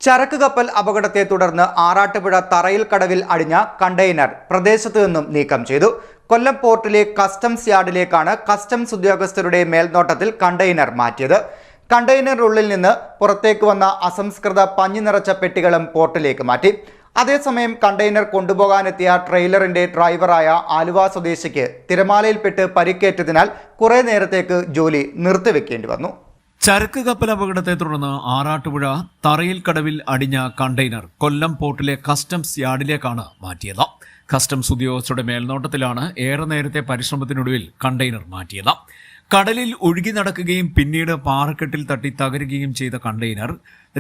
ചരക്ക് കപ്പൽ അപകടത്തെ തുടർന്ന് ആറാട്ടുപുഴ തറയിൽ കടവിൽ അടിഞ്ഞ കണ്ടെയ്നർ പ്രദേശത്തു നിന്നും നീക്കം ചെയ്തു. കൊല്ലം പോർട്ടിലെ കസ്റ്റംസ് യാർഡിലേക്കാണ് കസ്റ്റംസ് ഉദ്യോഗസ്ഥരുടെ മേൽനോട്ടത്തിൽ കണ്ടെയ്നർ മാറ്റിയത്. കണ്ടെയ്നറിനുള്ളിൽ നിന്ന് പുറത്തേക്ക് വന്ന അസംസ്കൃത പഞ്ഞി നിറച്ച പെട്ടികളും പോർട്ടിലേക്ക് മാറ്റി. അതേസമയം കണ്ടെയ്നർ കൊണ്ടുപോകാനെത്തിയ ട്രെയിലറിന്റെ ഡ്രൈവറായ ആലുവ സ്വദേശിക്ക് തിരമാലയിൽപ്പെട്ട് പരിക്കേറ്റതിനാൽ കുറെ നേരത്തേക്ക് ജോലി നിർത്തിവെക്കേണ്ടി വന്നു. ചരക്ക് കപ്പൽ അപകടത്തെ തുടർന്ന് ആറാട്ടുപുഴ തറയിൽ കടവിൽ അടിഞ്ഞ കണ്ടെയ്നർ കൊല്ലം പോർട്ടിലെ കസ്റ്റംസ് യാർഡിലേക്കാണ് മാറ്റിയത്. കസ്റ്റംസ് ഉദ്യോഗസ്ഥരുടെ മേൽനോട്ടത്തിലാണ് ഏറെ നേരത്തെ പരിശ്രമത്തിനൊടുവിൽ കണ്ടെയ്നർ മാറ്റിയത്. കടലിൽ ഒഴുകി നടക്കുകയും പിന്നീട് പാറക്കെട്ടിൽ തട്ടി തകരുകയും ചെയ്ത കണ്ടെയ്നർ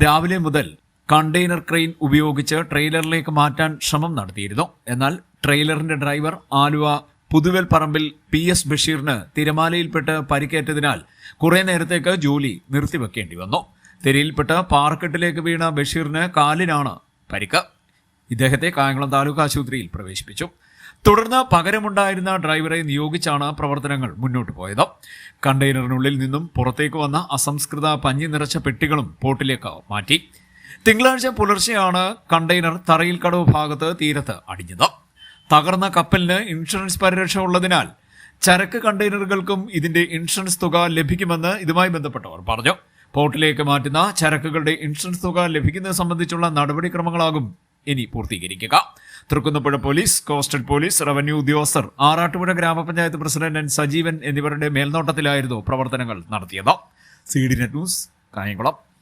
രാവിലെ മുതൽ കണ്ടെയ്നർ ക്രെയിൻ ഉപയോഗിച്ച് ട്രെയിലറിലേക്ക് മാറ്റാൻ ശ്രമം നടത്തിയിരുന്നു. എന്നാൽ ട്രെയിലറിന്റെ ഡ്രൈവർ ആലുവ പുതുവൽ പറമ്പിൽ PS ബഷീറിന് തിരമാലയിൽപ്പെട്ട് പരിക്കേറ്റതിനാൽ കുറെ നേരത്തേക്ക് ജോലി നിർത്തിവെക്കേണ്ടി വന്നു. തിരയിൽപ്പെട്ട് പാറക്കെട്ടിലേക്ക് വീണ ബഷീറിന് കാലിനാണ് പരിക്ക്. ഇദ്ദേഹത്തെ കായംകുളം താലൂക്ക് ആശുപത്രിയിൽ പ്രവേശിപ്പിച്ചു. തുടർന്ന് പകരമുണ്ടായിരുന്ന ഡ്രൈവറെ നിയോഗിച്ചാണ് പ്രവർത്തനങ്ങൾ മുന്നോട്ട് പോയത്. കണ്ടെയ്നറിനുള്ളിൽ നിന്നും പുറത്തേക്ക് വന്ന അസംസ്കൃത പഞ്ഞി നിറച്ച പെട്ടികളും പോർട്ടിലേക്ക് മാറ്റി. തിങ്കളാഴ്ച പുലർച്ചെയാണ് കണ്ടെയ്നർ തറയിൽ കടവ് ഭാഗത്ത് തീരത്ത് അടിഞ്ഞത്. തകർന്ന കപ്പലിന് ഇൻഷുറൻസ് പരിരക്ഷ ഉള്ളതിനാൽ ചരക്ക് കണ്ടെയ്നറുകൾക്കും ഇതിന്റെ ഇൻഷുറൻസ് തുക ലഭിക്കുമെന്ന് ഇതുമായി ബന്ധപ്പെട്ടവർ പറഞ്ഞു. പോർട്ടിലേക്ക് മാറ്റുന്ന ചരക്കുകളുടെ ഇൻഷുറൻസ് തുക ലഭിക്കുന്നത് സംബന്ധിച്ചുള്ള നടപടിക്രമങ്ങളാകും ഇനി പൂർത്തീകരിക്കുക. Thrikkunnapuzha police, coastal police, revenue ഉദ്യോഗസ്ഥർ, ആറാട്ടുപുഴ ഗ്രാമപഞ്ചായത്ത് പ്രസിഡന്റ് N. സജീവൻ എന്നിവരുടെ മേൽനോട്ടത്തിലായിരുന്നു പ്രവർത്തനങ്ങൾ നടത്തിയത്. CDNet news, Kayamkulam.